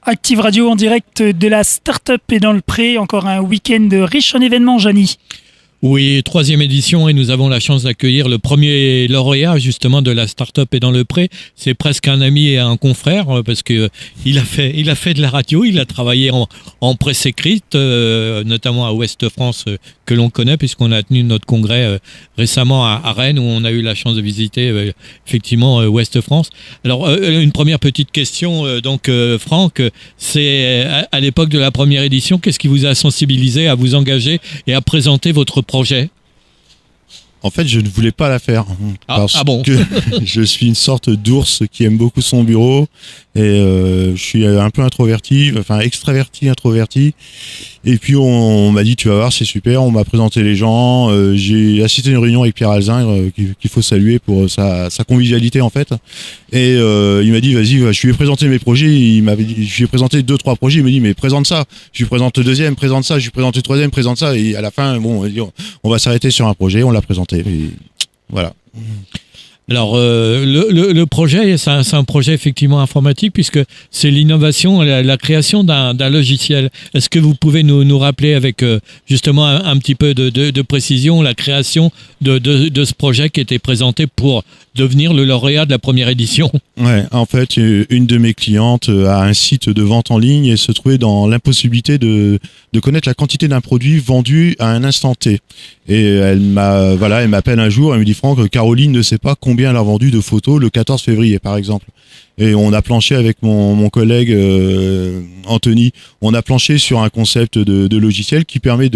Active Radio en direct de la Start-up et dans le Pré, encore un week-end riche en événements, Jani. Oui, 3e édition et nous avons la chance d'accueillir le premier lauréat justement de la Start-up et dans le Pré. C'est presque un ami et un confrère parce que il a fait de la radio, il a travaillé en presse écrite, notamment à Ouest France que l'on connaît puisqu'on a tenu notre congrès récemment à Rennes où on a eu la chance de visiter effectivement Ouest France. Alors une première petite question Franck, c'est à l'époque de la première édition, qu'est-ce qui vous a sensibilisé à vous engager et à présenter votre projet? En fait, je ne voulais pas la faire parce bon. que je suis une sorte d'ours qui aime beaucoup son bureau et je suis un peu introverti, enfin extraverti, introverti. Et puis on m'a dit tu vas voir, c'est super. On m'a présenté les gens. J'ai assisté à une réunion avec Pierre Alzingre qu'il faut saluer pour sa convivialité en fait. Et il m'a dit vas-y, je lui ai présenté mes projets. Je lui ai présenté 2-3 projets. Il m'a dit mais présente ça. Je lui présente le deuxième, présente ça. Je lui présente le troisième, présente ça. Et à la fin, bon, on va s'arrêter sur un projet. On l'a présenté. Et voilà. Alors, le projet, c'est un projet effectivement informatique puisque c'est l'innovation, la création d'un logiciel. Est-ce que vous pouvez nous rappeler avec justement un petit peu de précision la création de ce projet qui était présenté pour devenir le lauréat de la première édition? Ouais, en fait, une de mes clientes a un site de vente en ligne et se trouvait dans l'impossibilité de connaître la quantité d'un produit vendu à un instant T. Et elle m'appelle un jour, elle me dit Franck, Caroline ne sait pas combien elle a vendu de photos le 14 février par exemple. Et on a planché avec mon collègue Anthony, on a planché sur un concept de logiciel qui permet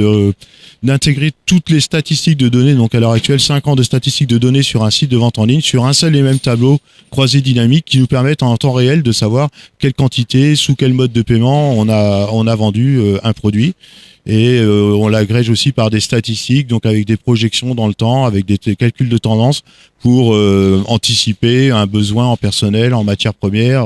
d'intégrer toutes les statistiques de données, donc à l'heure actuelle 5 ans de statistiques de données sur un site de vente en ligne, sur un seul et même tableau croisé dynamique qui nous permettent en temps réel de savoir quelle quantité, sous quel mode de paiement on a vendu un produit. Et on l'agrège aussi par des statistiques, donc avec des projections dans le temps, avec des calculs de tendance pour anticiper un besoin en personnel, en matière première.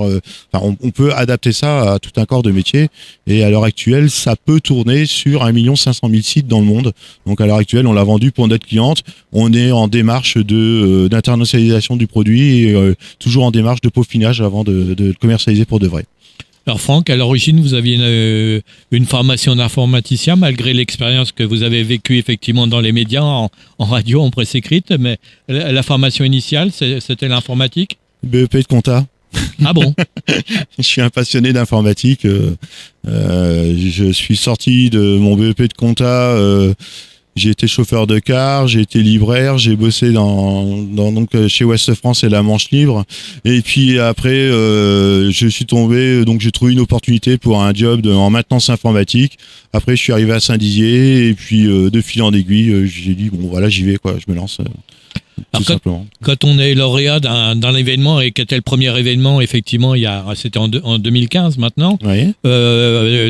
On peut adapter ça à tout un corps de métier. Et à l'heure actuelle, ça peut tourner sur 1 500 000 sites dans le monde. Donc à l'heure actuelle, on l'a vendu pour notre cliente. On est en démarche d'internationalisation du produit et toujours en démarche de peaufinage avant de le commercialiser pour de vrai. Alors Franck, à l'origine, vous aviez une formation d'informaticien, malgré l'expérience que vous avez vécue effectivement dans les médias, en radio, en presse écrite, mais la formation initiale, c'était l'informatique? BEP de compta. Ah bon? Je suis un passionné d'informatique. Je suis sorti de mon BEP de compta. J'ai été chauffeur de car, j'ai été libraire, j'ai bossé donc chez Ouest France et la Manche Libre. Et puis après, je suis tombé, donc j'ai trouvé une opportunité pour un job en maintenance informatique. Après, je suis arrivé à Saint-Dizier et puis de fil en aiguille, j'ai dit bon voilà, j'y vais quoi, je me lance. Tout simplement. Quand on est lauréat d'un événement et qu'était le premier événement, effectivement, c'était en 2015 maintenant, oui.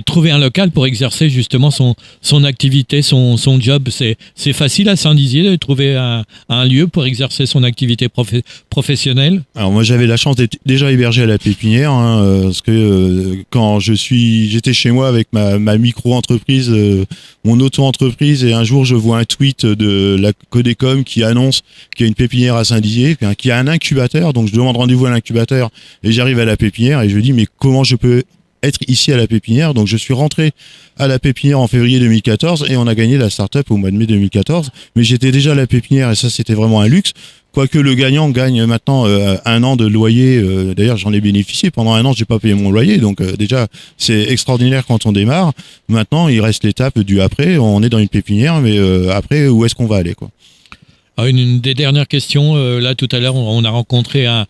Trouver un local pour exercer justement son activité, son job, c'est facile à Saint-Dizier de trouver un lieu pour exercer son activité professionnelle? Alors moi j'avais la chance d'être déjà hébergé à la Pépinière, parce que quand j'étais chez moi avec ma micro-entreprise, mon auto-entreprise, et un jour je vois un tweet de la Codecom qui annonce qu'il y a une pépinière à Saint-Dizier, qui a un incubateur, donc je demande rendez-vous à l'incubateur et j'arrive à la pépinière et je dis mais comment je peux être ici à la pépinière? Donc je suis rentré à la pépinière en février 2014 et on a gagné la start-up au mois de mai 2014, mais j'étais déjà à la pépinière et ça c'était vraiment un luxe. Quoique le gagnant gagne maintenant 1 an de loyer, d'ailleurs j'en ai bénéficié, pendant 1 an j'ai pas payé mon loyer, donc déjà c'est extraordinaire quand on démarre. Maintenant il reste l'étape du après, on est dans une pépinière, mais après où est-ce qu'on va aller quoi? Une des dernières questions, là tout à l'heure on a rencontré un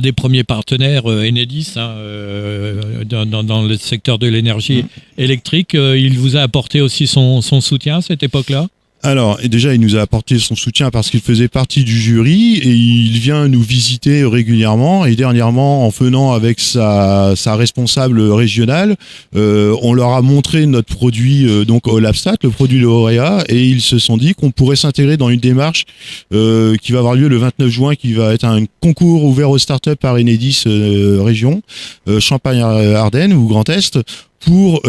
des premiers partenaires, Enedis, dans le secteur de l'énergie électrique. Il vous a apporté aussi son soutien à cette époque-là? Alors, et déjà, il nous a apporté son soutien parce qu'il faisait partie du jury et il vient nous visiter régulièrement. Et dernièrement, en venant avec sa responsable régionale, on leur a montré notre produit donc au LabStat, le produit lauréat, et ils se sont dit qu'on pourrait s'intégrer dans une démarche qui va avoir lieu le 29 juin, qui va être un concours ouvert aux startups par Enedis région, Champagne-Ardenne ou Grand Est, pour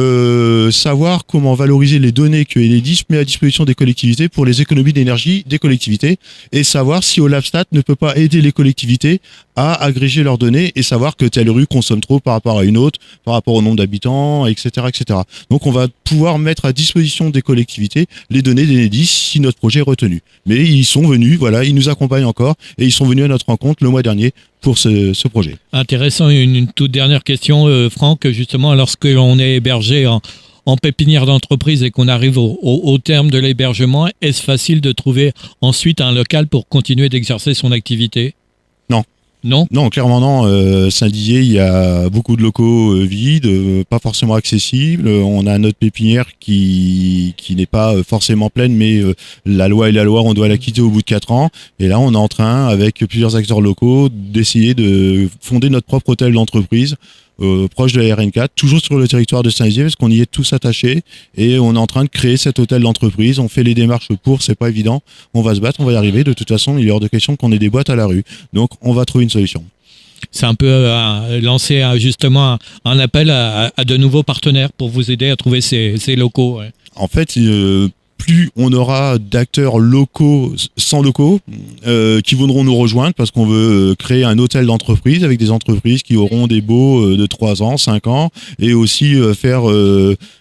savoir comment valoriser les données que Enedis met à disposition des collectivités pour les économies d'énergie des collectivités et savoir si Olapstat ne peut pas aider les collectivités à agréger leurs données et savoir que telle rue consomme trop par rapport à une autre, par rapport au nombre d'habitants, etc., etc. Donc on va pouvoir mettre à disposition des collectivités les données d'Enedis si notre projet est retenu. Mais ils sont venus, voilà, ils nous accompagnent encore et ils sont venus à notre rencontre le mois dernier pour ce projet. Intéressant. Une toute dernière question, Franck. Justement, lorsque l'on est hébergé en pépinière d'entreprise et qu'on arrive au terme de l'hébergement, est-ce facile de trouver ensuite un local pour continuer d'exercer son activité ? Non. Non ? Non, clairement non. Saint-Dizier, il y a beaucoup de locaux vides, pas forcément accessibles. On a notre pépinière qui n'est pas forcément pleine, mais la loi est la loi, on doit la quitter au bout de 4 ans. Et là, on est en train, avec plusieurs acteurs locaux, d'essayer de fonder notre propre hôtel d'entreprise proche de la RN4, toujours sur le territoire de Saint-Dizier, parce qu'on y est tous attachés. Et on est en train de créer cet hôtel d'entreprise. On fait les démarches pour, c'est pas évident. On va se battre, on va y arriver. De toute façon, il est hors de question qu'on ait des boîtes à la rue. Donc, on va trouver une solution. C'est un peu lancer justement un appel à de nouveaux partenaires pour vous aider à trouver ces locaux. Ouais. En fait, plus on aura d'acteurs locaux, sans locaux, qui voudront nous rejoindre parce qu'on veut créer un hôtel d'entreprise avec des entreprises qui auront des baux de 3 ans, 5 ans et aussi faire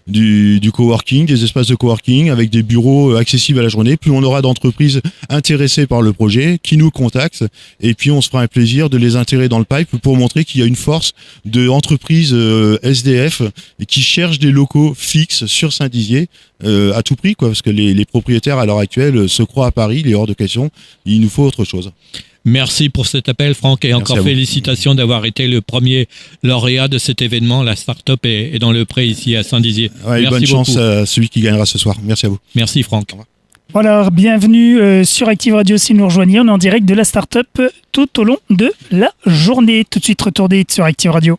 du coworking, des espaces de coworking avec des bureaux accessibles à la journée. Plus on aura d'entreprises intéressées par le projet qui nous contactent et puis on se fera un plaisir de les intégrer dans le pipe pour montrer qu'il y a une force d'entreprises SDF qui cherchent des locaux fixes sur Saint-Dizier à tout prix, quoi, parce que les propriétaires à l'heure actuelle se croient à Paris, il est hors de question, il nous faut autre chose. Merci pour cet appel, Franck, et encore félicitations d'avoir été le premier lauréat de cet événement. La start-up est dans le pré ici à Saint-Dizier. Ouais, merci bonne beaucoup. chance à celui qui gagnera ce soir. Merci à vous. Merci, Franck. Voilà, bienvenue sur Active Radio si vous nous rejoignez. On est en direct de la start-up tout au long de la journée. Tout de suite, retournez sur Active Radio.